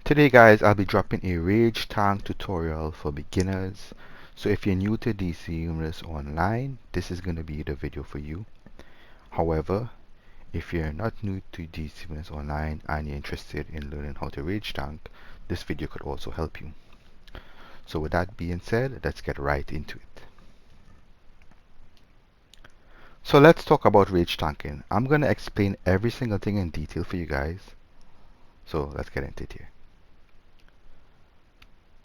Today guys, I'll be dropping a rage tank tutorial for beginners. So if you're new to DCUO online, this is going to be the video for you. However, if you're not new to DCUO online and you're interested in learning how to rage tank, this video could also help you. So with that being said, let's get right into it. So let's talk about rage tanking. I'm going to explain every single thing in detail for you guys. So let's get into it here.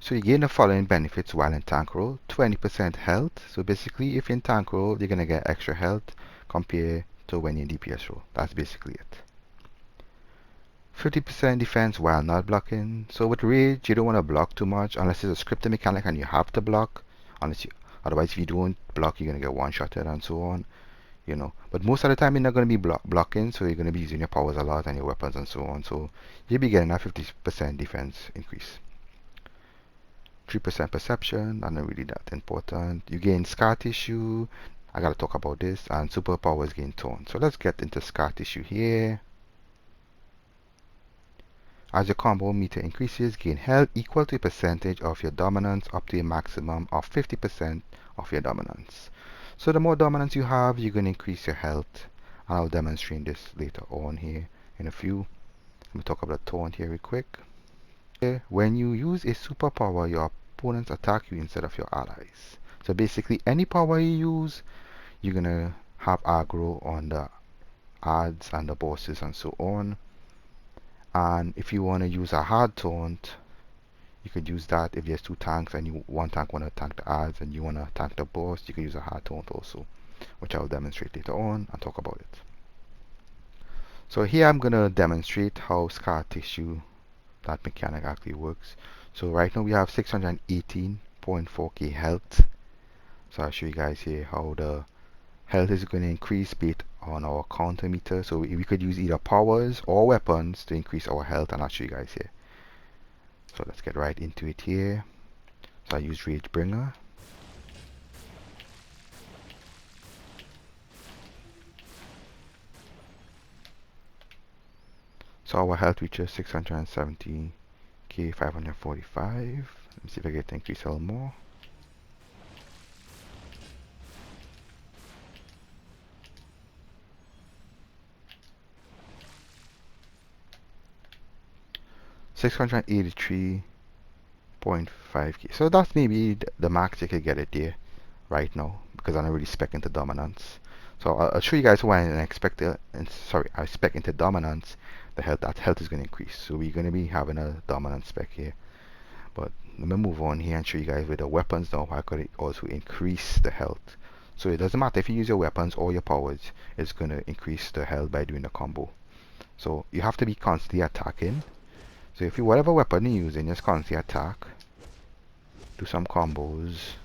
So you gain the following benefits while in tank role: 20% health. So basically, if you're in tank role, you're gonna get extra health compared to when you're in DPS role. That's basically it. 50% defense while not blocking. So with rage, you don't want to block too much unless it's a scripted mechanic and you have to block. Otherwise, if you don't block, you're gonna get one-shotted and so on. But most of the time you're not going to be blocking, so you're going to be using your powers a lot and your weapons and so on. So you'll be getting a 50% defense increase. 3% perception, not really that important. You gain scar tissue, I gotta talk about this, and superpowers gain tone. So let's get into scar tissue here. As your combo meter increases, gain health equal to a percentage of your dominance up to a maximum of 50% of your dominance. So the more dominance you have, you're gonna increase your health. And I'll demonstrate this later on here in a few. Let me talk about taunt here real quick. When you use a superpower, your opponents attack you instead of your allies. So basically, any power you use, you're gonna have aggro on the adds and the bosses and so on. And if you want to use a hard taunt, you could use that. If there's two tanks and one tank want to tank the adds and you want to tank the boss, you could use a hard taunt also, which I'll demonstrate later on and talk about it. So here I'm gonna demonstrate how scar tissue, that mechanic, actually works. So right now we have 618.4k health. So I'll show you guys here how the health is going to increase based on our counter meter. So we could use either powers or weapons to increase our health, and I'll show you guys here. So let's get right into it here. So I use Rage Bringer. So our health reaches 670k 545. Let me see if I get to increase a little more. $683.5k. So that's maybe the max you could get it there right now, because I'm not really spec into dominance. So I'll show you guys why I spec into dominance. That health is going to increase. So we're going to be having a dominance spec here. But let me move on here and show you guys with the weapons now how I could also increase the health. So it doesn't matter if you use your weapons or your powers, it's going to increase the health by doing the combo. So you have to be constantly attacking. So if you whatever weapon you're using, just constantly attack, do some combos.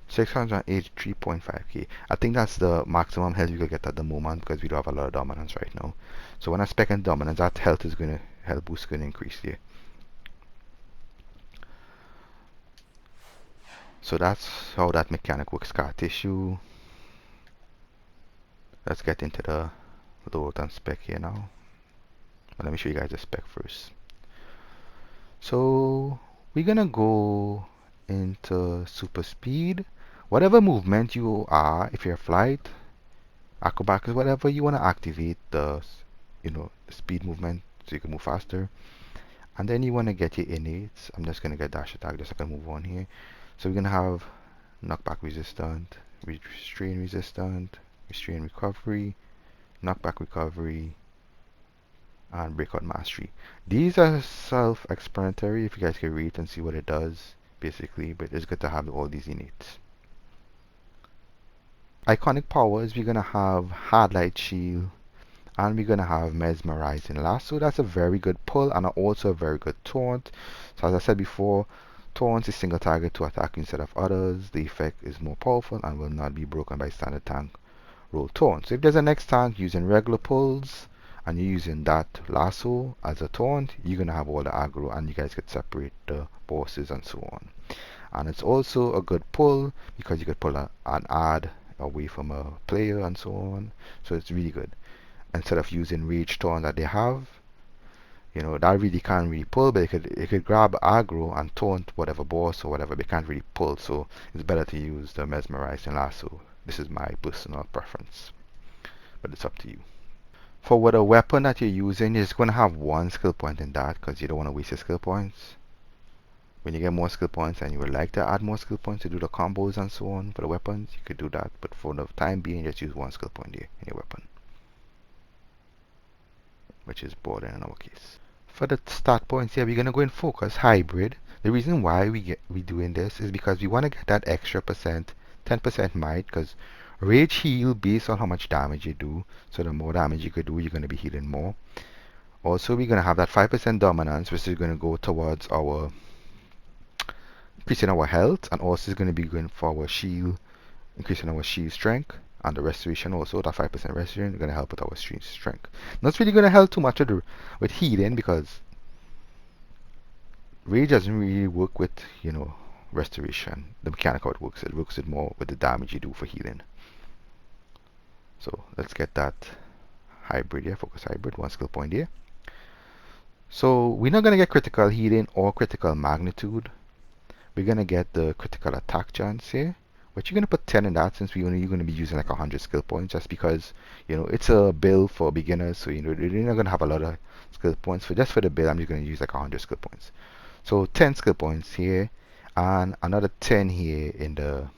$683.5k. I think that's the maximum health you could get at the moment because we do have a lot of dominance right now. So when I spec in dominance, that health boost is gonna increase here. So that's how that mechanic works. Scar tissue. Let's get into the loadout and spec here now. But let me show you guys the spec first. So we're gonna go into super speed. Whatever movement you are, if you're flight, acrobatics, whatever you want to activate the speed movement so you can move faster. And then you want to get your innates. I'm just gonna get dash attack just so I can move on here. So we're gonna have knockback resistant, restrain resistant, restrain recovery, knockback recovery, and breakout mastery. These are self-explanatory if you guys can read and see what it does basically, but it's good to have all these innates. Iconic powers, we're gonna have hard light shield and we're gonna have mesmerizing lasso. That's a very good pull and also a very good taunt. So as I said before, taunt is single target to attack instead of others. The effect is more powerful and will not be broken by standard tank roll taunt. So if there's a next tank using regular pulls and you're using that lasso as a taunt, you're gonna have all the aggro and you guys could separate the bosses and so on. And it's also a good pull because you could pull an add away from a player and so on. So it's really good. Instead of using rage taunt that they have, you know, that really can't really pull, but it could grab aggro and taunt whatever boss or whatever, they can't really pull, so it's better to use the mesmerizing lasso. This is my personal preference, but it's up to you. For what a weapon that you're using, you're just going to have one skill point in that because you don't want to waste your skill points. When you get more skill points and you would like to add more skill points to do the combos and so on for the weapons, you could do that, but for the time being, just use one skill point here in your weapon, which is border in our case. For the start points here, we're going to go in focus hybrid. The reason why we doing this is because we want to get that extra percent, 10% might, because rage heal based on how much damage you do. So the more damage you could do, you're going to be healing more. Also, we're going to have that 5% dominance, which is going to go towards our increasing our health, and also is going to be going for our shield, increasing our shield strength, and the restoration also. That 5% restoration is going to help with our shield strength. Not really going to help too much with healing, because rage doesn't really work with, you know, restoration. The mechanic how it works with more with the damage you do for healing. So let's get that hybrid here, focus hybrid, one skill point here. So we're not going to get critical healing or critical magnitude. We're going to get the critical attack chance here, but you're going to put 10 in that, since you're going to be using like 100 skill points, just because, you know, it's a build for beginners, so you know you're not going to have a lot of skill points. For just for the build, I'm just going to use like 100 skill points. So 10 skill points here, and another 10 here in the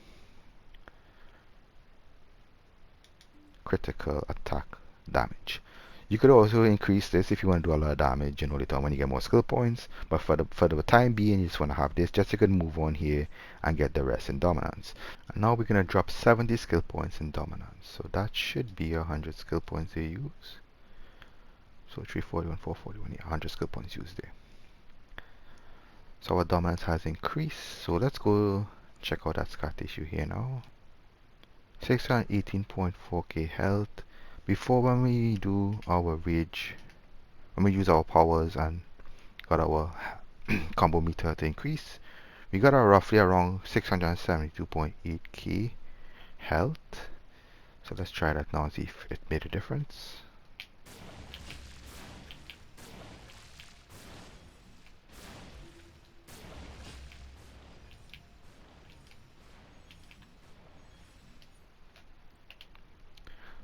critical attack damage. You could also increase this if you want to do a lot of damage, you know, later on when you get more skill points. But for the time being, you just want to have this, just so you can move on here and get the rest in dominance. And now we're going to drop 70 skill points in dominance. So that should be 100 skill points they use. So 341, 441, yeah, 100 skill points used there. So our dominance has increased. So let's go check out that scat issue here now. 618.4k health. Before, when we do our rage, when we use our powers and got our combo meter to increase, we got roughly around 672.8k health. So let's try that now and see if it made a difference.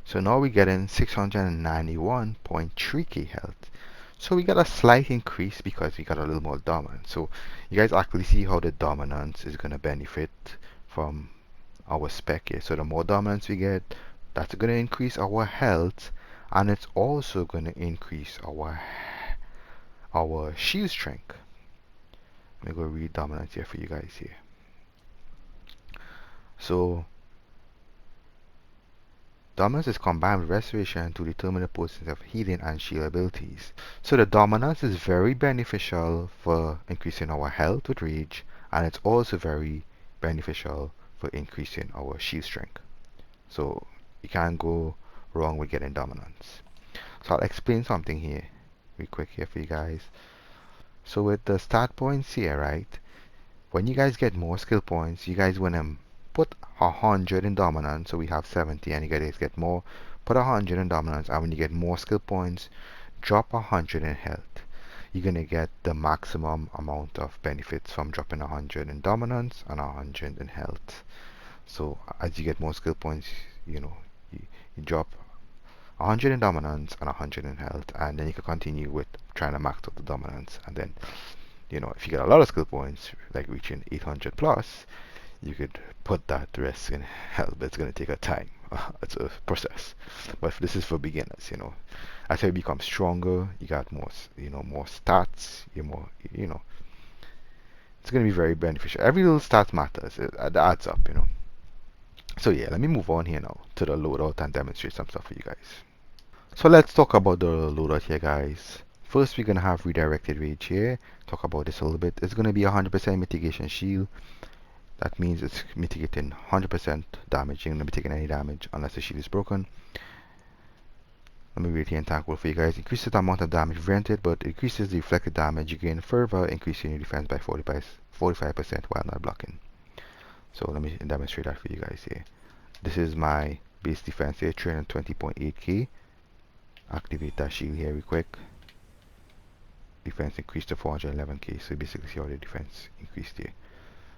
So now we're getting 691.3k health. So we got a slight increase because we got a little more dominance. So you guys actually see how the dominance is going to benefit from our spec here. So the more dominance we get, that's going to increase our health, and it's also going to increase our shield strength. Let me go read dominance here for you guys here. So dominance is combined with restoration to determine the potency of healing and shield abilities. So the dominance is very beneficial for increasing our health with rage, and it's also very beneficial for increasing our shield strength. So you can't go wrong with getting dominance. So I'll explain something here real quick here for you guys. So with the start points here, right, when you guys get more skill points, you guys want to put 100 in dominance, so we have 70, and you guys get more, put 100 in dominance, and when you get more skill points, drop 100 in health. You're going to get the maximum amount of benefits from dropping 100 in dominance and 100 in health. So as you get more skill points, you know, you drop 100 in dominance and 100 in health, and then you can continue with trying to max out the dominance. And then, you know, if you get a lot of skill points, like reaching 800 plus, you could put that rest in health, but it's going to take a time. It's a process. But this is for beginners, you know. As you become stronger, you got more, you know, more stats. You're more, you know. It's going to be very beneficial. Every little stat matters. It adds up, you know. So yeah, let me move on here now to the loadout and demonstrate some stuff for you guys. So let's talk about the loadout here, guys. First, we're going to have redirected rage here. Talk about this a little bit. It's going to be 100% mitigation shield. That means it's mitigating 100% damage. You're going to be taking any damage unless the shield is broken. Let me read here in tank for you guys. Increases the amount of damage granted, but increases the reflected damage you gain further, increasing your defense by 45% while not blocking. So let me demonstrate that for you guys here. This is my base defense here, 320.8k. Activate that shield here real quick. Defense increased to 411k. So basically see how the defense increased here.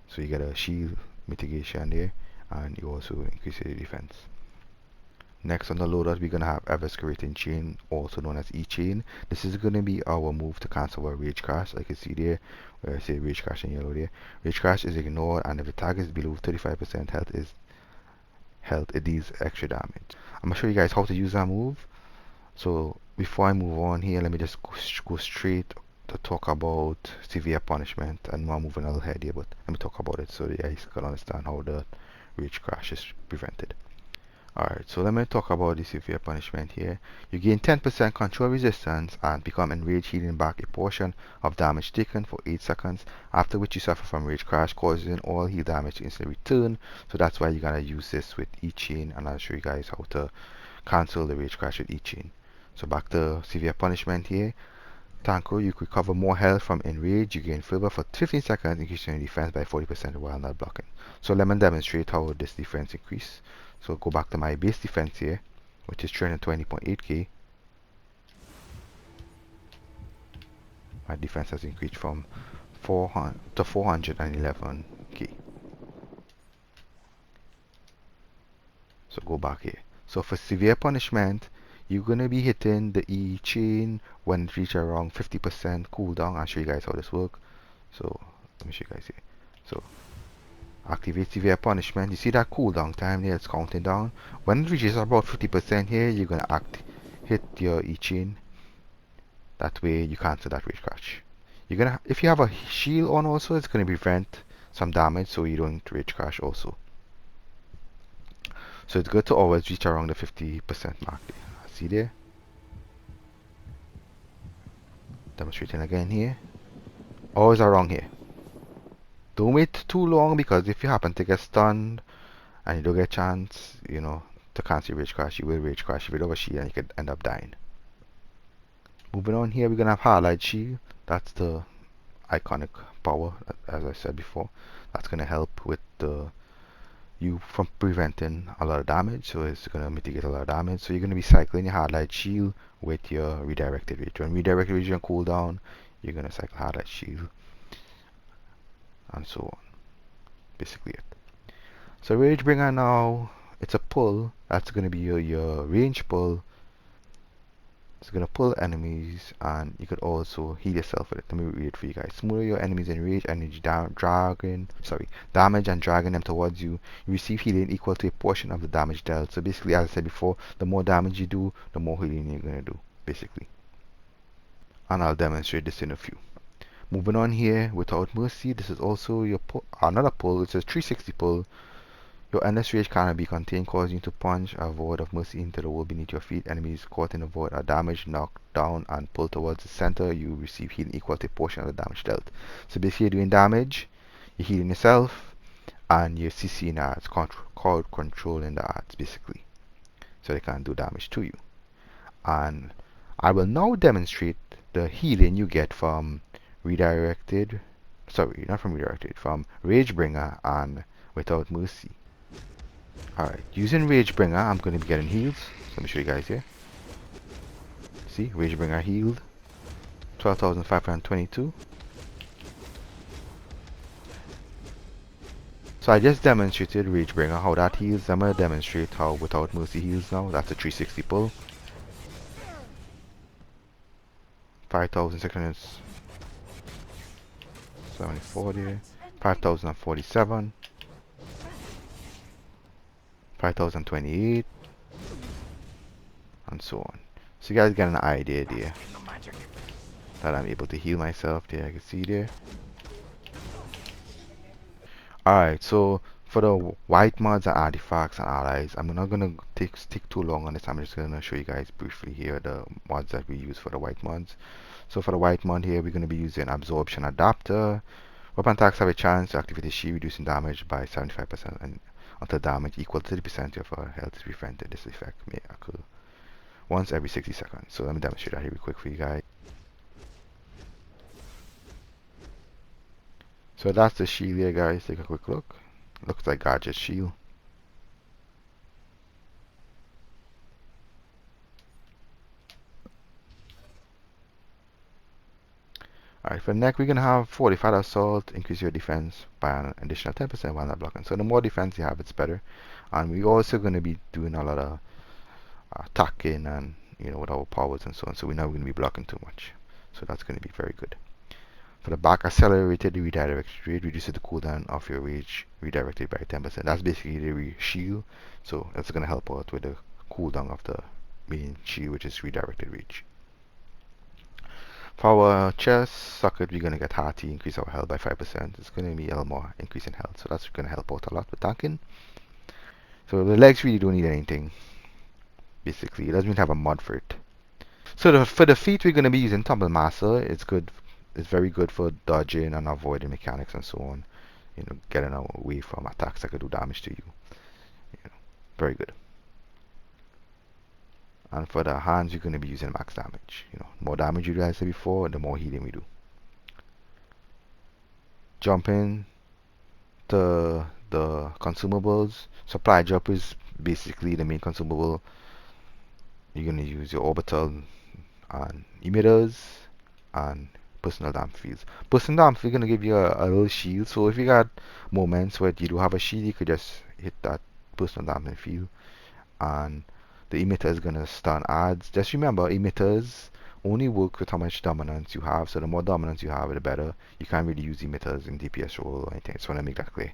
So you get a shield mitigation there, and you also increase the defense. Next on the loadout, we're going to have Ever-Escalating Chain, also known as E-Chain. This is going to be our move to cancel our Rage Crash. Like you see there, where I say Rage Crash in yellow there. Rage Crash is ignored, and if the target is below 35% health, it deals extra damage. I'm going to show you guys how to use that move. So before I move on here, let me just go straight to talk about severe punishment. I know I'm moving a little ahead here, but let me talk about it so you guys can understand how the Rage Crash is prevented. Alright, so let me talk about the severe punishment here. You gain 10% control resistance and become enraged, healing back a portion of damage taken for 8 seconds, after which you suffer from Rage Crash, causing all heal damage to instantly return. So that's why you're going to use this with E-Chain, and I'll show you guys how to cancel the Rage Crash with E-Chain. So back to severe punishment here. Tanko, you could recover more health from enrage. You gain fervor for 15 seconds, increasing your defense by 40% while not blocking. So let me demonstrate how this defense increase. So go back to my base defense here, which is 320.8k. My defense has increased from 400 to 411k. So go back here. So for severe punishment, you're gonna be hitting the E chain when it reaches around 50% cooldown. I'll show you guys how this works. So let me show you guys here. So activate severe punishment. You see that cooldown time there, it's counting down. When it reaches about 50% here, you're gonna hit your E chain. That way you cancel that Rage Crash. You're gonna, if you have a shield on also, it's gonna prevent some damage so you don't Rage Crash also. So it's good to always reach around the 50% mark there. See there? Demonstrating again here. Always around here. Don't wait too long, because if you happen to get stunned and you don't get a chance, you know, to cancel your Rage Crash, you will Rage Crash a bit of a shield and you could end up dying. Moving on here, we're gonna have Highlight Shield. That's the iconic power, as I said before. That's gonna help with you from preventing a lot of damage, so it's gonna mitigate a lot of damage. So you're gonna be cycling your Highlight Shield with your Redirected Rage. When Redirected Rage on cooldown, you're gonna cycle Highlight Shield, and so on. Basically it. So Rage Bringer now, it's a pull. That's gonna be your range pull. It's gonna pull enemies, and you could also heal yourself with it. Let me read it for you guys. Smother your enemies in rage, energy damage, and dragging them towards you. You receive healing equal to a portion of the damage dealt. So basically, as I said before, the more damage you do, the more healing you're gonna do, basically. And I'll demonstrate this in a few. Moving on here, Without Mercy. This is also your another pull. It's a 360 pull. Your endless rage cannot be contained, causing you to punch a void of mercy into the wall beneath your feet. Enemies caught in the void are damaged, knocked down, and pulled towards the center. You receive healing equal to a portion of the damage dealt. So basically, you're doing damage, you're healing yourself, and you're CCing ads, called controlling the ads, basically. So they can't do damage to you. And I will now demonstrate the healing you get from Redirected, sorry, not from Redirected, from Ragebringer and Without Mercy. Alright, using Ragebringer, I'm going to be getting heals. So let me show you guys here. See, Ragebringer healed 12,522. So I just demonstrated Ragebringer, how that heals. I'm going to demonstrate how Without Mercy heals now. That's a 360 pull. 5,674 there. 5,047. 5,028. And so on. So you guys get an idea there. That I'm able to heal myself there, I can see there. Alright, so for the white mods and artifacts and allies, I'm not gonna stick too long on this. I'm just gonna show you guys briefly here the mods that we use for the white mods. So for the white mod here, we're gonna be using Absorption Adapter. Weapon attacks have a chance to activate the shield, reducing damage by 75% and until damage equal to 30% of our health is prevented. This effect may occur once every 60 seconds. So let me demonstrate that here real quick for you guys. So that's the shield here, guys. Take a quick look. Looks like Gadget shield. Alright, for the neck, we're going to have fortified assault, increase your defense by an additional 10% while not blocking. So the more defense you have, it's better. And we're also going to be doing a lot of attacking and, with our powers and so on. So we're not going to be blocking too much. So that's going to be very good. For the back, accelerated redirect rate reduces the cooldown of your rage redirected by 10%. That's basically the shield. So that's going to help out with the cooldown of the main shield, which is redirected rage. For our chest socket, we're going to get hearty, increase our health by 5%. It's going to be a little more increase in health. So that's going to help out a lot with tanking. So the legs really don't need anything. Basically, it doesn't even have a mod for it. So for the feet, we're going to be using Tumble Master. It's good. It's very good for dodging and avoiding mechanics and so on. Getting away from attacks that could do damage to you. Very good. And for the hands, you're going to be using max damage. More damage you guys said before, the more healing we do. Jumping to the consumables. Supply drop is basically the main consumable. You're going to use your orbital and emitters and personal damp fields. Personal damp is going to give you a little shield. So if you got moments where you do have a shield, you could just hit that personal damping field. And the emitter is going to stun adds. Just remember, emitters only work with how much dominance you have. So the more dominance you have, the better. You can't really use emitters in DPS role or anything. I just want to make that clear.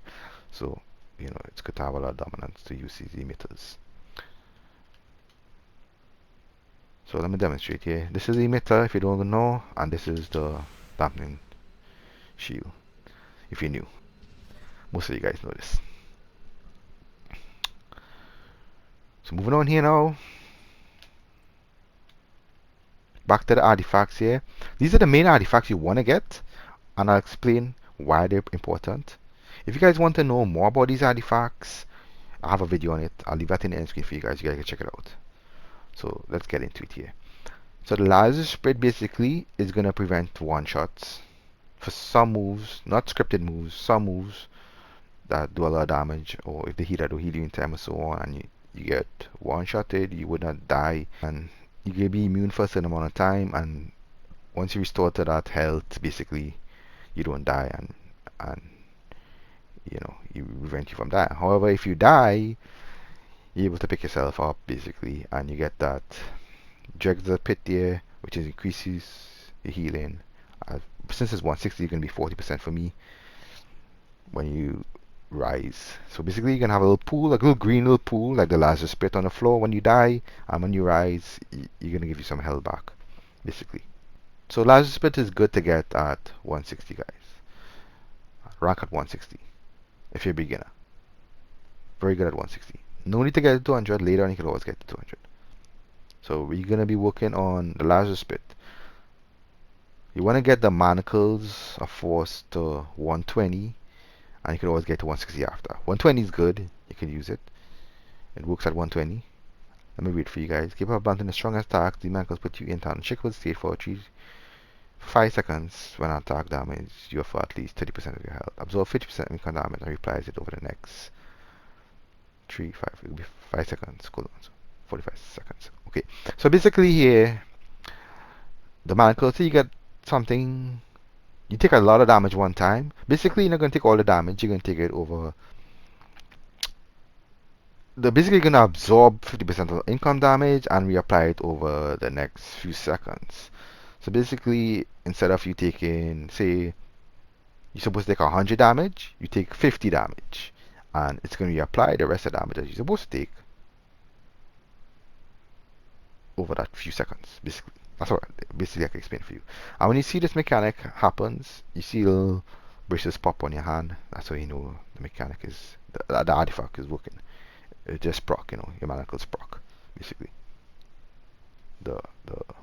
So, it's good to have a lot of dominance to use these emitters. So let me demonstrate here. This is the emitter if you don't know, and this is the dampening shield if you're new. Most of you guys know this. So moving on here now. Back to the artifacts here. These are the main artifacts you want to get, and I'll explain why they're important. If you guys want to know more about these artifacts, I have a video on it. I'll leave that in the end screen for you guys. You guys can check it out. So let's get into it here. So the laser spread basically is going to prevent one-shots for some moves, not scripted moves, some moves that do a lot of damage, or if the healer do heal you in time or so on, and you get one-shotted, you would not die, and you can be immune for a certain amount of time, and once you restore to that health, basically, you don't die, and you prevent you from dying. However, if you die, you're able to pick yourself up, basically, and you get that Dregs the pit there, which is increases your healing. Since it's 160, it's going to be 40% for me when you rise. So basically, you're going to have a little pool, like a little green little pool, like the laser spit on the floor when you die, and when you rise, you're going to give you some health back, basically. So laser spit is good to get at 160, guys. Rank at 160 if you're a beginner. Very good at 160. No need to get to 200. Later on, you can always get to 200. So we're going to be working on the laser spit. You want to get the manacles of force to 120, and you can always get to 160 after. 120 is good. You can use it. It works at 120. Let me read for you guys. Keep up blunt the strongest attack. The manacles put you in unshakable state for 5 seconds. When attack damage, you have at least 30% of your health. Absorb 50% income damage and replies it over the next 5 it will be 5 seconds. Cool. 45 seconds. Okay, so basically here, the manacles, so you get something, you take a lot of damage one time. Basically, you're not going to take all the damage, you're going to take it over. Basically, you're going to absorb 50% of the income damage and reapply it over the next few seconds. So basically, instead of you taking, say, you're supposed to take 100 damage, you take 50 damage. And it's going to reapply the rest of the damage that you're supposed to take over that few seconds, basically. That's what basically I can explain for you. And when you see this mechanic happens, you see little braces pop on your hand. That's how you know the mechanic is, the artifact is working. It just proc, your manacles proc, basically. The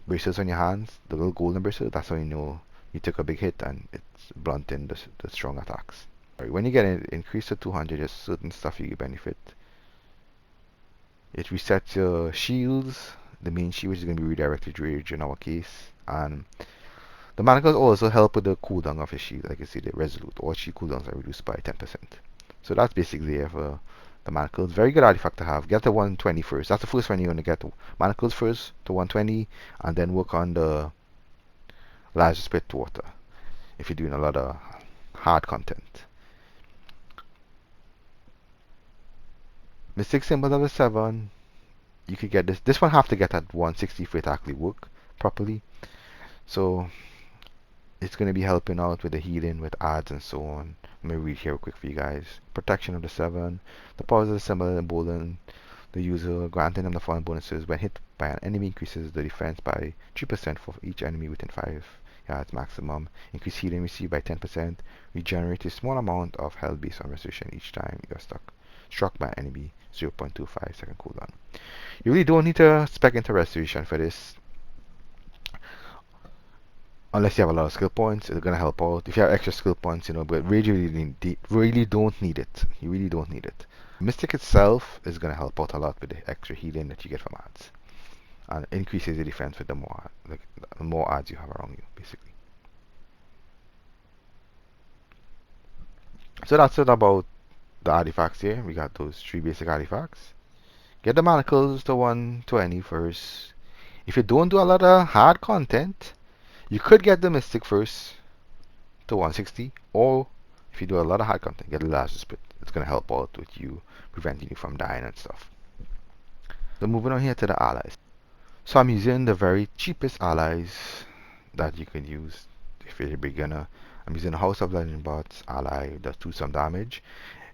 braces on your hands, the little golden braces, that's how you know you took a big hit and it's blunting the strong attacks. Right, when you get an increase to 200, there's certain stuff you get benefit. It resets your shields. The main shield, which is going to be redirected rage in our case, and the manacles also help with the cooldown of your shield. Like you see, the resolute, all shield cooldowns are reduced by 10%. So that's basically it for the manacles. Very good artifact to have. Get the 120 first. That's the first one you're going to get. The manacles first to 120, and then work on the laser spit water. if you're doing a lot of hard content. Mystic Symbol level 7, you could get this. This one have to get at 160 for it to actually work properly. So it's going to be helping out with the healing, with ads and so on. Let me read here real quick for you guys. Protection of the 7. The powers of the symbol embolden the user, granting them the following bonuses. When hit by an enemy, increases the defense by 3% for each enemy within 5 yards maximum. Increase healing received by 10%. Regenerate a small amount of health based on restoration each time you're struck by an enemy. 0.25 second cooldown. You really don't need to spec into restoration for this, unless you have a lot of skill points. It's gonna help out if you have extra skill points, you know. But really don't need it. You really don't need it. Mystic itself is gonna help out a lot with the extra healing that you get from ads, and it increases the defense with the more ads you have around you, basically. So that's it about the artifacts here. We got those 3 basic artifacts. Get the manacles to 120 first. If you don't do a lot of hard content, you could get the Mystic first to 160, or if you do a lot of hard content, get the Laser Spit. It's going to help out with you, preventing you from dying and stuff. So moving on here to the allies. So I'm using the very cheapest allies that you can use if you're a beginner. I'm using the House of Legend Bots ally that does some damage.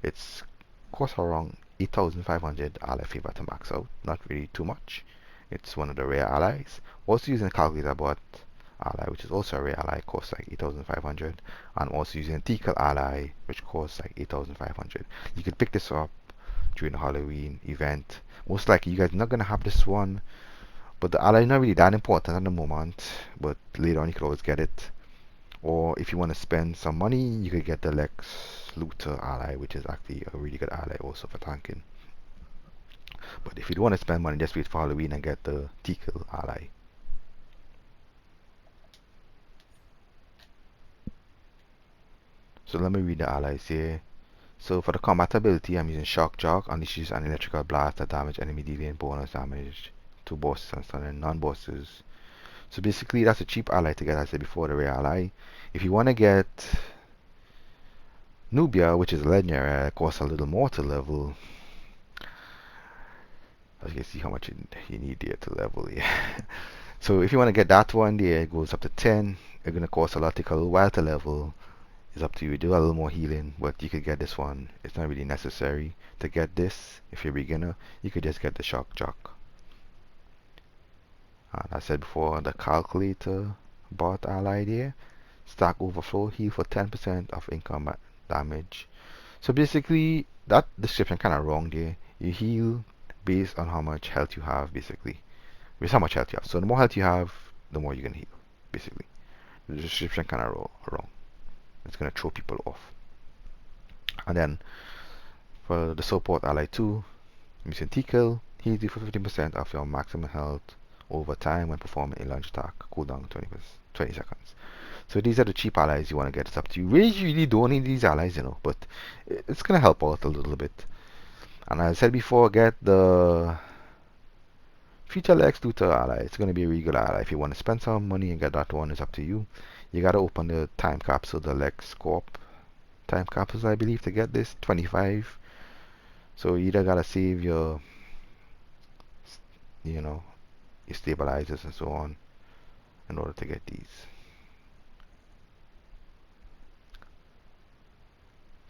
It's costs around 8,500 ally favor to max out. Not really too much. It's one of the rare allies. Also using Calculator Bot ally, which is also a rare ally, costs like 8,500. And also using Tickle ally, which costs like 8,500. You could pick this up during the Halloween event. Most likely you guys are not gonna have this one, but the ally is not really that important at the moment. But later on you could always get it. Or if you want to spend some money, you could get the Lex Luthor ally, which is actually a really good ally also for tanking. But if you don't want to spend money, just wait for Halloween and get the Tickle ally. So let me read the allies here. So for the combat ability, I'm using Shock Jock, unleashes an electrical blast that damage enemy, dealing bonus damage to bosses and stunning non-bosses. So basically that's a cheap ally to get, as I said before, the rare ally. If you want to get Nubia, which is legendary, it costs a little more to level. As you can see how much you need there to level. Yeah. So if you want to get that one there, it goes up to 10. It's going to cost a lot, take a little while to level. It's up to you. Do a little more healing, but you could get this one. It's not really necessary to get this. If you're a beginner, you could just get the Shock Jock. And I said before, the Calculator Bot ally there. Stack Overflow, heal for 10% of income damage. So basically, that description kind of wrong there. You heal based on how much health you have, basically. Based on how much health you have. So the more health you have, the more you can heal, basically. The description kind of wrong. It's going to throw people off. And then, for the support ally 2, I'm using Tickle. Heals you for 15% of your maximum health over time when performing a launch attack. Cooldown 20 seconds. So these are the cheap allies you want to get. It's up to you. Really don't need these allies, you know, but it's going to help out a little bit. And as I said before, get the Feature Lex Luthor ally. It's going to be a really good ally. If you want to spend some money and get that one, it's up to you. You got to open the time capsule, the Lex Corp time capsules, I believe, to get this. 25. So you either got to save your, you know, your stabilizers and so on in order to get these.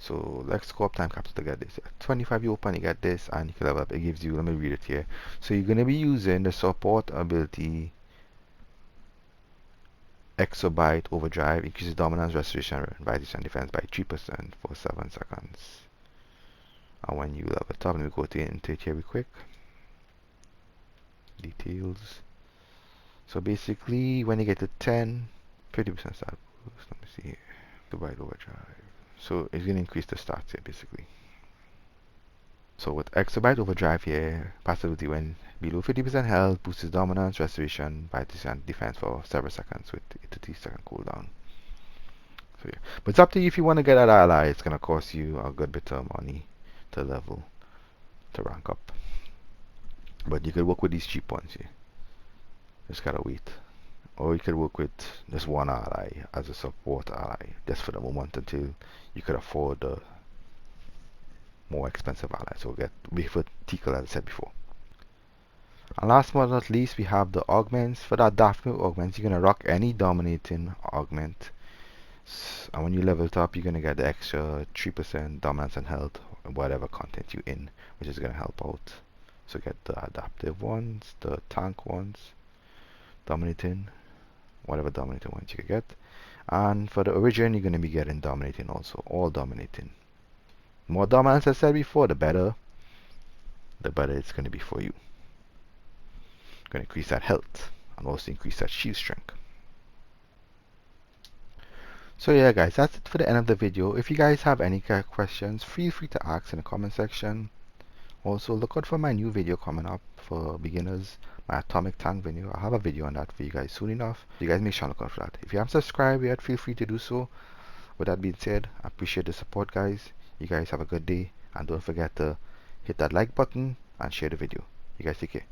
So let's go up time capsule to get this. 25 you open, you get this, and you can level up. It gives you, let me read it here. So you're going to be using the support ability Exobyte Overdrive, increases dominance, restoration, rises and defense by 3% for 7 seconds. And when you level it up, let me go into it here real quick. Details. So basically, when you get to 10, 50% start boost. Let me see here. Exobyte Overdrive. So it's going to increase the stats here, basically. So with Exobyte Overdrive here, passivity when below 50% health, boosts dominance, restoration by 10% defense for several seconds with a 2-second cooldown. So yeah, but it's up to you if you want to get that ally. It's gonna cost you a good bit of money to level, to rank up. But you could work with these cheap ones here. Just gotta wait or you could work with just one ally as a support ally just for the moment until you could afford the more expensive ally. So get vertical, as I said before. And last but not least, we have the augments. For that Daphne augments, you're gonna rock any dominating augment, and when you level it up, you're gonna get the extra 3% dominance and health, whatever content you in, which is gonna help out. So get the adaptive ones, the tank ones, dominating, whatever dominating ones you can get. And for the origin, you're gonna be getting dominating also, all dominating. More dominance, as I said before, the better it's gonna be for you. Gonna increase that health and also increase that shield strength. So yeah guys, that's it for the end of the video. If you guys have any questions, feel free to ask in the comment section. Also look out for my new video coming up for beginners, my atomic tank video. I'll have a video on that for you guys soon enough. You guys make sure to look out for that. If you haven't subscribed yet, feel free to do so. With that being said, I appreciate the support guys. You guys have a good day, and don't forget to hit that like button and share the video. You guys take care.